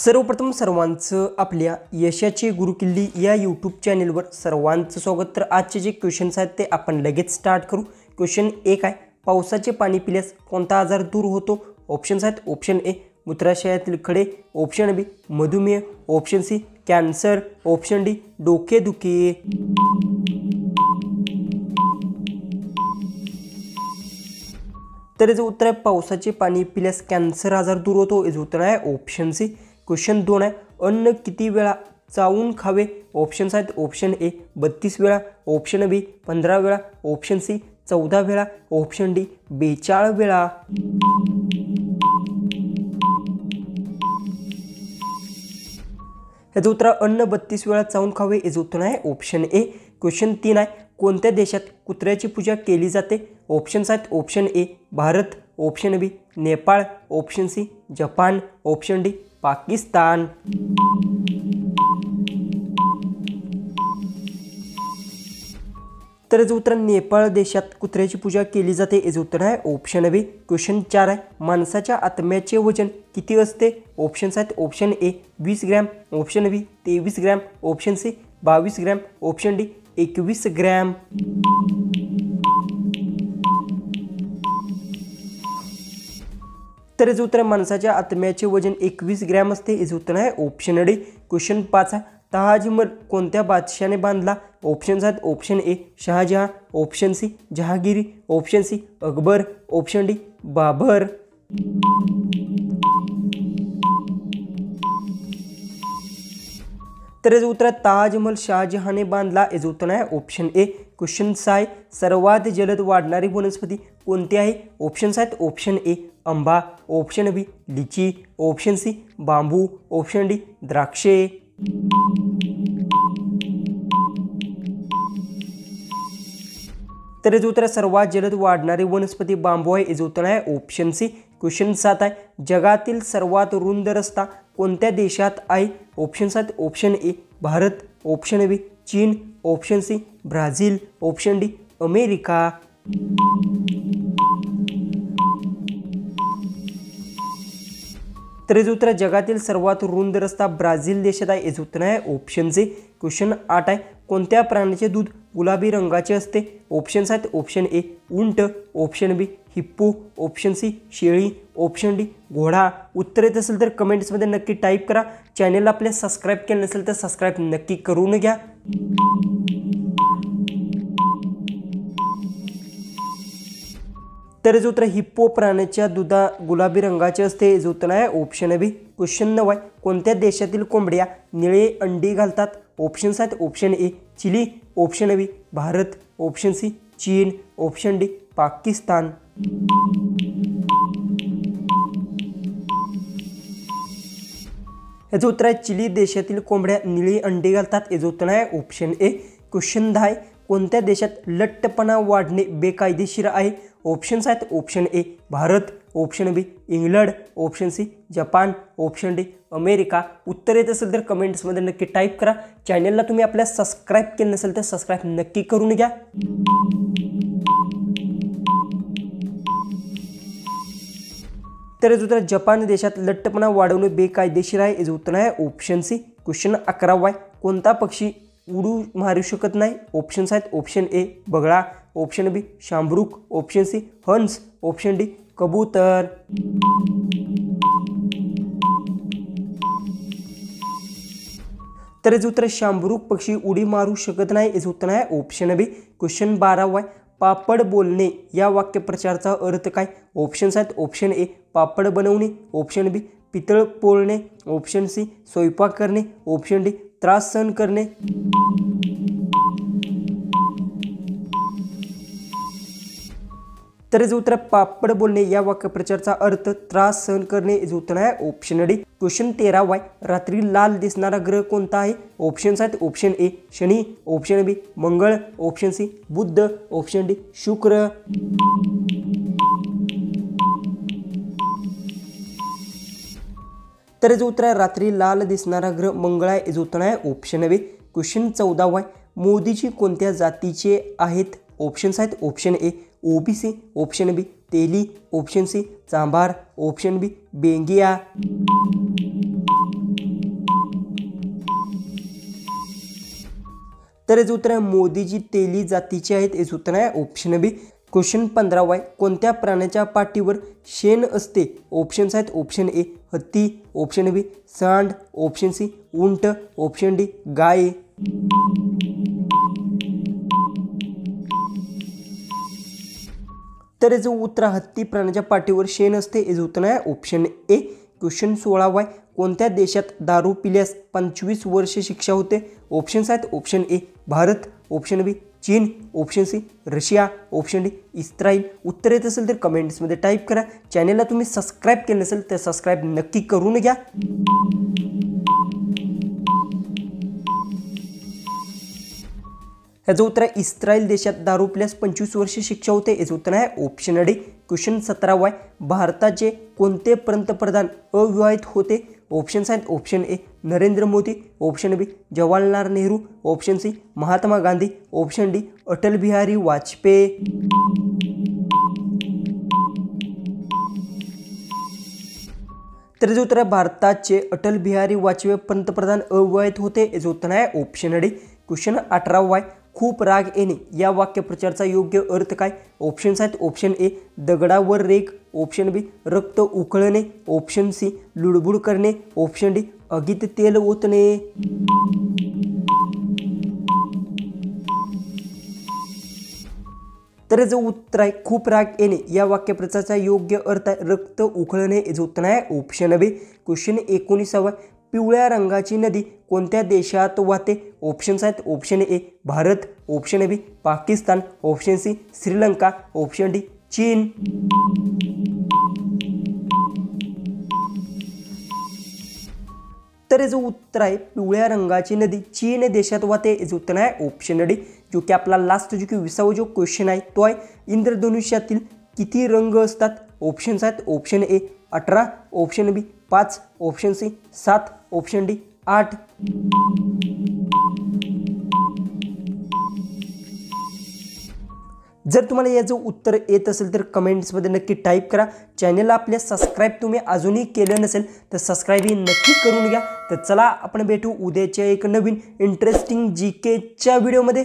सर्वप्रथम सर्वांचं आपल्या यशाची गुरुकिल्ली या यूट्यूब चॅनलवर सर्वांचं स्वागत। तर आजचे जे क्वेश्चन्स आहेत ते आपण लगेच स्टार्ट करू। क्वेश्चन 1 आहे, पावसाचे पाणी पिल्यास कोणता आजार दूर होतो? ऑप्शन्स आहेत, ऑप्शन ए मूत्राशयातील खडे, ऑप्शन बी मधुमेह, option C cancer, option D डोकेदुखी। तर याचं उत्तर आहे पावसाचे पाणी पिल्यास कॅन्सर आजार दूर होतो। याचं उत्तर आहे ऑप्शन सी। क्वेश्चन 2 आहे, अन्न किती वेळा चावून खावे? ऑप्शन्स आहेत, ऑप्शन ए 32 वेळा, ऑप्शन बी 15 वेळा, ऑप्शन सी 14 वेळा, ऑप्शन डी 42 वेळा। याचं उत्तर अन्न 32 वेळा चावून खावे। याचं उत्तर आहे ऑप्शन ए। क्वेश्चन 3 आहे, कोणत्या देशात कुत्र्याची पूजा केली जाते? ऑप्शन्स आहेत, option A Bharat, option B Nepal, option C Japan, option D Pakistan. तर याचं उत्तर नेपाळ देशात कुत्र्याची पूजा केली जाते। याचं उत्तर आहे ऑप्शन बी। क्वेश्चन 4 आहे, माणसाच्या आत्म्याचे वजन किती असते? ऑप्शन्स आहेत, option A 20 gram, option B 23 gram, option C 22 gram, option D 21 gram. तर याचं उत्तर माणसाच्या आत्म्याचे वजन 21 ग्रॅम असते। याचं उत्तर आहे ऑप्शन डी। क्वेश्चन 5 आहे, ताजमहल कोणत्या बादशाने बांधला? ऑप्शन्स आहेत, option A Shah Jahan, option C Jahangir, option C Akbar, option D Babur. तर याचं उत्तर ताजमहल शहाजहांने बांधला। याचं उत्तर आहे ऑप्शन ए। क्वेश्चन 6 आहे, सर्वात जलद वाढणारी वनस्पती कोणती आहे? ऑप्शन्स आहेत, ऑप्शन ए आंबा, ऑप्शन बी लिची, ऑप्शन सी बांबू, ऑप्शन डी द्राक्षे। तर याचं उत्तर सर्वात जलद वाढणारी वनस्पती बांबू आहे। याचं उत्तर आहे ऑप्शन सी। क्वेश्चन 7 आहे, जगातील सर्वात रुंद रस्ता कोणत्या देशात आहे? ऑप्शन्स आहेत, option A Bharat, option B चीन, option C Brazil, option D America. तर याचं उत्तर जगातील सर्वात रुंद रस्ता ब्राझील देशात आहे। याचं उत्तर आहे ऑप्शन सी। क्वेश्चन 8 आहे, कोणत्या प्राण्याचे दूध गुलाबी रंगाचे असते? ऑप्शन्स आहेत, ऑप्शन ए उंट, ऑप्शन बी हिप्पो, ऑप्शन सी शेळी, ऑप्शन डी घोडा। उत्तर येत असेल तर कमेंट्समध्ये नक्की टाईप करा। चॅनलला आपल्या सबस्क्राईब केलं नसेल तर सबस्क्राईब नक्की करून घ्या। तर याचं उत्तर हिप्पो प्राण्याच्या दुधा गुलाबी रंगाचे असते। याचं उत्तर आहे ऑप्शन बी। क्वेश्चन 9 आहे, कोणत्या देशातील कोंबड्या निळे अंडी घालतात? ऑप्शन्स आहेत, option A Chile, option B Bharat, option C चीन, ऑप्शन डी पाकिस्तान। याचं उत्तर आहे चिली देशातील कोंबड्या निळी अंडी घालतात। याचं उत्तर आहे ऑप्शन ए। क्वेश्चन 10 आहे, कोणत्या देशात लठ्ठपणा वाढणे बेकायदेशीर आहे? ऑप्शन्स आहेत, option A Bharat, option B England, option C Japan, option D America. उत्तर येत असेल तर कमेंट्समध्ये नक्की टाईप करा। चॅनलला तुम्ही आपल्या सबस्क्राईब केलं नसेल तर सबस्क्राईब नक्की करून घ्या। तर याचं उत्तर जपान देशात लठ्ठपणा वाढवणे बेकायदेशीर आहे। याचं उत्तर आहे ऑप्शन सी। क्वेश्चन 11 आहे, कोणता पक्षी उडू मारू शकत नाही? ऑप्शन्स आहेत, ऑप्शन ए बगळा, ऑप्शन बी शांभरूक, ऑप्शन सी हंस, ऑप्शन डी कबूतर। तर याचं उत्तर शांभरूक पक्षी उडी मारू शकत नाही। याचं उत्तर आहे ऑप्शन बी। क्वेश्चन 12 आहे, पापड बोलणे या वाक्यप्रचाराचा अर्थ काय? ऑप्शन्स आहेत, ऑप्शन ए पापड बनवणे, ऑप्शन बी पितळ पोळणे, ऑप्शन सी स्वयंपाक करणे, ऑप्शन डी त्रास सहन करणे। तर याचं उत्तर पापड बोलणे या वाक्यप्रचाराचा अर्थ त्रास सहन करणे। याचं उत्तर आहे ऑप्शन डी। क्वेश्चन 13 आहे, रात्री लाल दिसणारा ग्रह कोणता आहे? ऑप्शन्स आहेत, ऑप्शन ए शनी, ऑप्शन बी मंगळ, ऑप्शन सी बुध, ऑप्शन डी शुक्र। तर याचं उत्तर आहे रात्री लाल दिसणारा ग्रह मंगळ आहे। याचं उत्तर आहे ऑप्शन बी। क्वेश्चन 14 आहे, मोदीजी कोणत्या जातीचे आहेत? ऑप्शन्स आहेत, option A OBC, option B Teli, option C Chambhar, option B Bengiya. तर याचं उत्तर आहे मोदीजी तेली जातीचे आहेत, याचं उत्तर आहे ऑप्शन बी. क्वेश्चन 15 आहे, कोणत्या प्राण्याच्या पाठीवर शेण असते? ऑप्शन्स आहेत ऑप्शन ए हत्ती, ऑप्शन बी सांड, ऑप्शन सी उंट, ऑप्शन डी गाय. तर याचं उत्तर हत्ती प्राण्याच्या पाठीवर शेण असते, याचं उत्तर आहे ऑप्शन ए. क्वेश्चन 16 आहे, कोणत्या देशात दारू पिल्यास 25 वर्ष शिक्षा होते? ऑप्शन्स आहेत option A Bharat, option B चीन, option C Russia, option D Israel. उत्तर येत असेल तर कमेंट्समध्ये टाईप करा. चॅनेलला तुम्ही सबस्क्राईब केलं नसेल तर सबस्क्राईब नक्की करून घ्या. ह्याचं उत्तर आहे इस्रायल देशात दारू पिल्यास 25 वर्ष शिक्षा होते, याचं उत्तर आहे ऑप्शन डी. क्वेश्चन 17 आहे, भारताचे कोणते पंतप्रधान अविवाहित होते? ऑप्शन्स आहेत option A Narendra Modi, option B Jawaharlal Nehru, option C Mahatma Gandhi, option D Atal Bihari Vajpayee. तर याचं उत्तर आहे भारताचे अटल बिहारी वाजपेयी पंतप्रधान अविवाहित होते, याचं उत्तर आहे ऑप्शन डी. क्वेश्चन 18 आहे, खूप राग येणे या वाक्यप्रचाराचा योग्य अर्थ काय? ऑप्शन्स आहेत ऑप्शन ए दगडावर रेग, ऑप्शन बी रक्त उकळणे, ऑप्शन सी लुडबुड करणे, ऑप्शन डी आगीत तेल ओतणे. तर याचं उत्तर आहे खूप राग येणे या वाक्यप्रचाराचा योग्य अर्थ आहे रक्त उकळणे, याचं उत्तर आहे ऑप्शन बी. क्वेश्चन 19 पिवळ्या रंगाची नदी कोणत्या देशात वाहते? ऑप्शन्स आहेत option A Bharat, option B Pakistan, option C Sri Lanka, option D चीन. तर याचं उत्तर आहे पिवळ्या रंगाची नदी चीन देशात वाहते, याचं उत्तर आहे ऑप्शन डी. जो की आपला लास्ट जो की 20वा जो क्वेश्चन आहे तो आहे इंद्रधनुष्यातील किती रंग असतात? ऑप्शन्स आहेत option A 18, option B 5, option C 7, option D 8. जर तुम्हाला याचं उत्तर येत असेल तर कमेंट्समध्ये नक्की टाईप करा. चॅनलला आपल्या सबस्क्राईब तुम्ही अजूनही केलं नसेल तर सबस्क्राईब ही नक्की करून घ्या. तर चला आपण भेटू उद्याच्या एक नवीन इंटरेस्टिंग GKच्या व्हिडिओमध्ये.